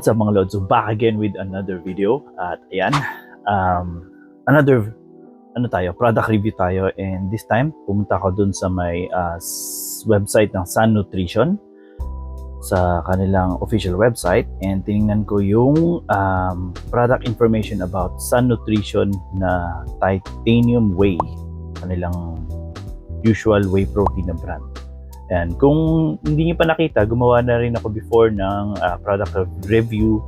Sa mga lods, so back again with another video at ayan, another product review tayo, and this time pumunta ako dun sa may website ng Sun Nutrition, sa kanilang official website, and tinignan ko yung product information about Sun Nutrition na Titanium Whey, kanilang usual whey protein na brand. And kung hindi niyo pa nakita, gumawa na rin ako before ng product review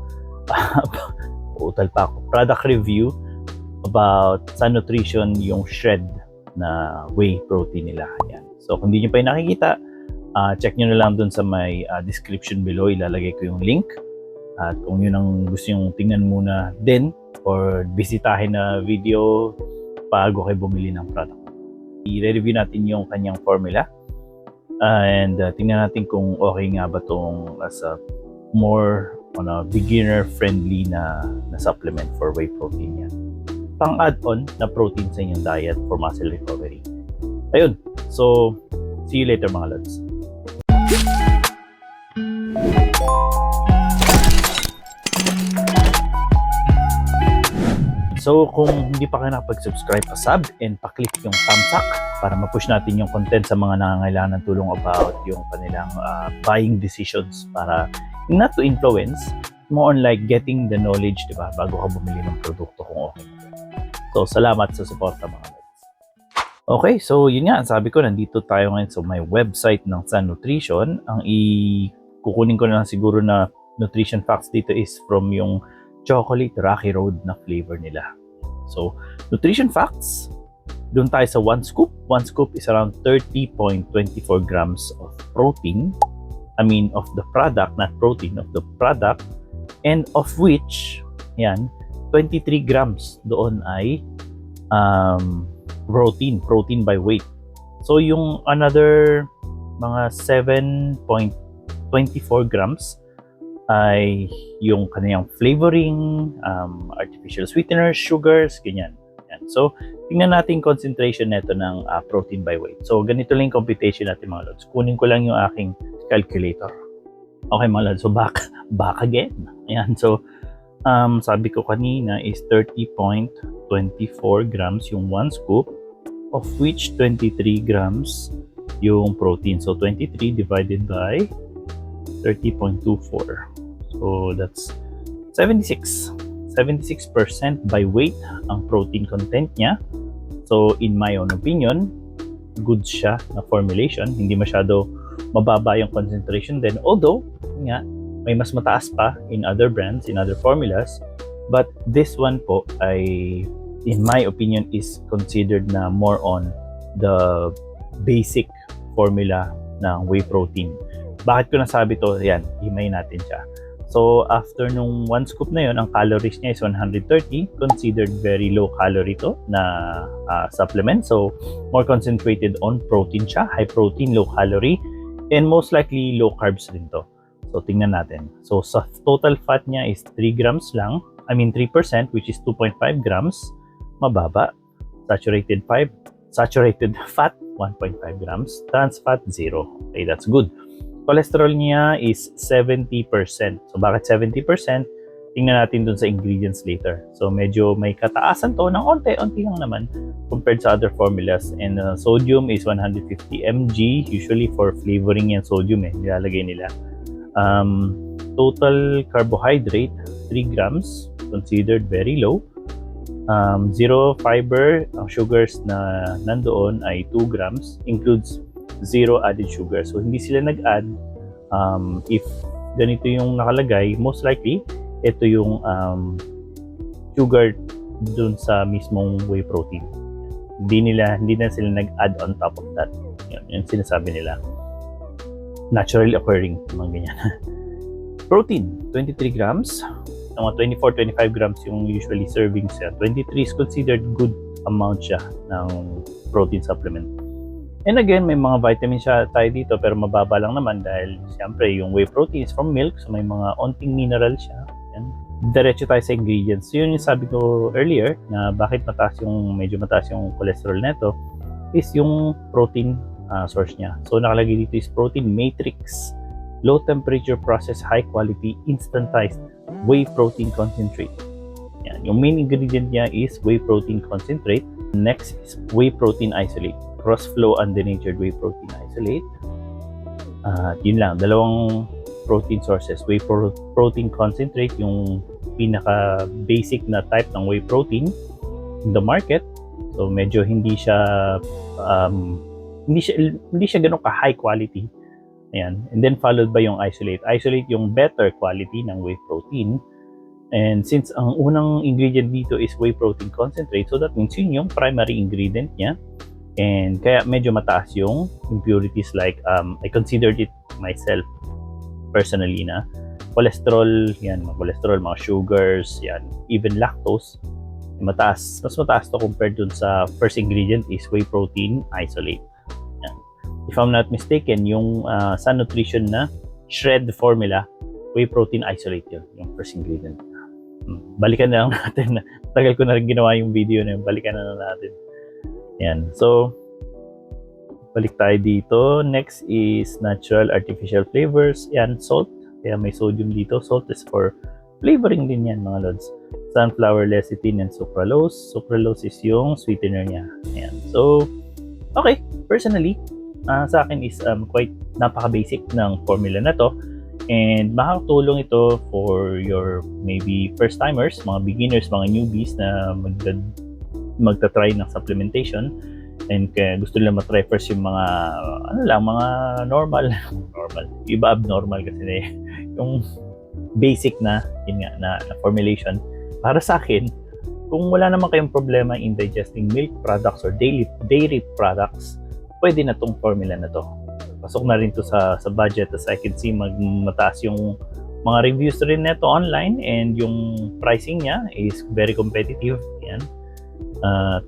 product review about Sun Nutrition, yung shred na whey protein nila. Ayan. So kung hindi niyo pa yung nakikita, check niyo na lang dun sa may description below, ilalagay ko yung link. At kung yun ang gusto niyo tingnan muna din or bisitahin na video bago kayo bumili ng product, i-review natin yung kanyang formula. And tingnan natin kung okay nga ba itong as a more beginner-friendly na supplement for whey protein yan. Pang-add-on na protein sa inyong diet for muscle recovery. Ayun. So, see you later mga lods. So kung hindi pa kayo nakapag-subscribe, pa-sub and pa-click yung thumbs up para ma-push natin yung content sa mga nangangailangan ng tulong about yung kanilang buying decisions, para not to influence, more on like getting the knowledge, diba, bago ka bumili ng produkto kung okay. So salamat sa suporta mga guys. Okay, so yun nga, sabi ko nandito tayo ngayon sa may website ng Sun Nutrition. Ang kukunin ko na lang siguro na nutrition facts dito is from yung chocolate Rocky Road na flavor nila. So, nutrition facts, doon tayo sa 1 scoop. 1 scoop is around 30.24 grams of protein. I mean, of the product, not protein, of the product. And of which, yan, 23 grams doon ay protein by weight. So, yung another mga 7.24 grams ay yung kanyang flavoring, artificial sweeteners, sugars, ganyan. Yan. So, tingnan natin concentration neto ng protein by weight. So, ganito lang yung computation natin mga lods. Kunin ko lang yung aking calculator. Okay mga lods, so back again. Ayan, so, sabi ko kanina is 30.24 grams yung 1 scoop, of which 23 grams yung protein. So, 23 divided by 30.24. So that's 76% by weight ang protein content niya. So in my own opinion, good siya na formulation. Hindi masyado mababa yung concentration din. Although, nga, may mas mataas pa in other brands, in other formulas. But this one po ay, in my opinion, is considered na more on the basic formula ng whey protein. Bakit ko nasabi to? Yan, himay natin siya. So, after nung 1 scoop na yun, ang calories niya is 130. Considered very low calorie to na supplement. So, more concentrated on protein siya. High protein, low calorie. And most likely, low carbs din to. So, tingnan natin. So, sa total fat niya is 3 grams lang. I mean, 3%, which is 2.5 grams. Mababa. Saturated fat, 1.5 grams. Trans fat, 0. Okay, that's good. Cholesterol niya is 70%. So, bakit 70%? Tingnan natin dun sa ingredients later. So, medyo may kataasan to ng onti-onti lang naman compared sa other formulas. And sodium is 150 mg. Usually for flavoring yan, sodium nilalagay nila. Total carbohydrate, 3 grams. Considered very low. Zero fiber. Ang sugars na nandoon ay 2 grams. Includes 0 added sugar. So, hindi sila nag-add. If ganito yung nakalagay, most likely, ito yung sugar dun sa mismong whey protein. Hindi na sila nag-add on top of that. Yan sinasabi nila. Naturally occurring, mga ganyan. Protein, 23 grams. Mga 24-25 grams yung usually serving siya. 23 is considered good amount siya ng protein supplement. And again, may mga vitamins siya tayo dito pero mababa lang naman dahil siyempre yung whey protein is from milk, so may mga onting mineral siya. Yan. Diretso tayo sa ingredients. So, yun yung sabi ko earlier na bakit medyo mataas yung cholesterol neto is yung protein source niya. So nakalagay dito is protein matrix, low temperature process, high quality, instantized whey protein concentrate. Yan. Yung main ingredient niya is whey protein concentrate. Next is whey protein isolate. Cross-flow undenatured whey protein isolate. Yun lang, dalawang protein sources. Whey protein concentrate, yung pinaka-basic na type ng whey protein in the market. So medyo hindi siya ganun ka high quality. Ayan. And then followed by yung isolate. Isolate yung better quality ng whey protein. And since ang unang ingredient dito is whey protein concentrate, so that means yun yung primary ingredient niya. And kaya medyo mataas yung impurities like I considered it myself personally na cholesterol, yan, mga cholesterol, mga sugars, yan, even lactose, mataas. Mas mataas to compared dun sa first ingredient is whey protein isolate. Yan. If I'm not mistaken, yung Sun Nutrition na shred formula, whey protein isolate yun, yung first ingredient. Balikan na lang natin. Tagal ko na rin ginawa yung video na yun. Balikan na lang natin. Yan. So, balik tayo dito. Next is natural artificial flavors. Yan, salt. Kaya may sodium dito. Salt is for flavoring din yan, mga lods. Sunflower lecithin and sucralose. Sucralose is yung sweetener niya. Ayan. So, okay. Personally, sa akin is quite napaka-basic ng formula na to. And makakatulong ito for your maybe first-timers, mga beginners, mga newbies na magta-try ng supplementation. And kaya gusto nila matry first yung mga, mga normal, iba abnormal kasi na yung basic na, yun nga, na formulation. Para sa akin, kung wala naman kayong problema in digesting milk products or dairy products, pwede na tong formula na to. Pasok na rin to sa budget. As I can see, mataas yung mga reviews rin neto online and yung pricing niya is very competitive. Yan.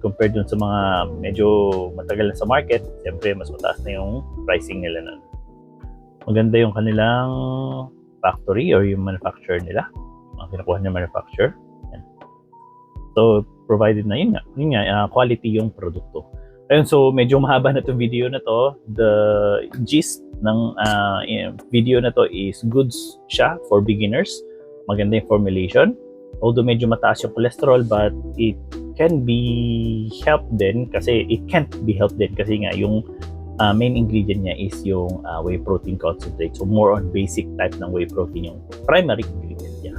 Compared dun sa mga medyo matagal na sa market, siyempre mas mataas na yung pricing nila nun. Maganda yung kanilang factory or yung manufacturer nila. Ang kinakuha niya manufacturer. Yan. So, provided na yun nga, quality yung produkto. Ayun, so medyo mahaba na itong video na to. The gist ng video na to is goods siya for beginners. Maganda yung formulation. Although medyo mataas yung cholesterol, but it can be helped din kasi nga yung main ingredient niya is yung whey protein concentrate. So more on basic type ng whey protein yung primary ingredient niya.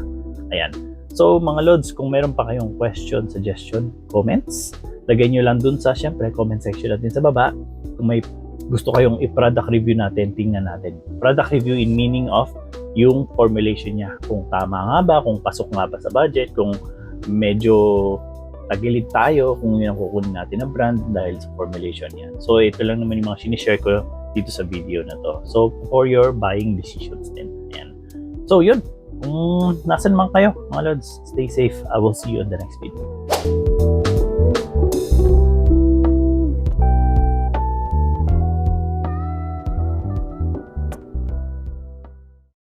Ayan. So mga lods, kung meron pa kayong question, suggestion, comments, lagay nyo lang dun sa, syempre, comment section natin sa baba. Kung may gusto kayong i-product review natin, tingnan natin. Product review in meaning of yung formulation niya. Kung tama nga ba, kung pasok nga ba sa budget, kung medyo tagilid tayo, kung yun ang kukunin natin na brand dahil sa formulation niya. So, ito lang naman yung mga sinishare ko dito sa video na to. So, for your buying decisions din. Ayan. So, yun. Kung nasan man kayo, mga lods, stay safe. I will see you on the next video.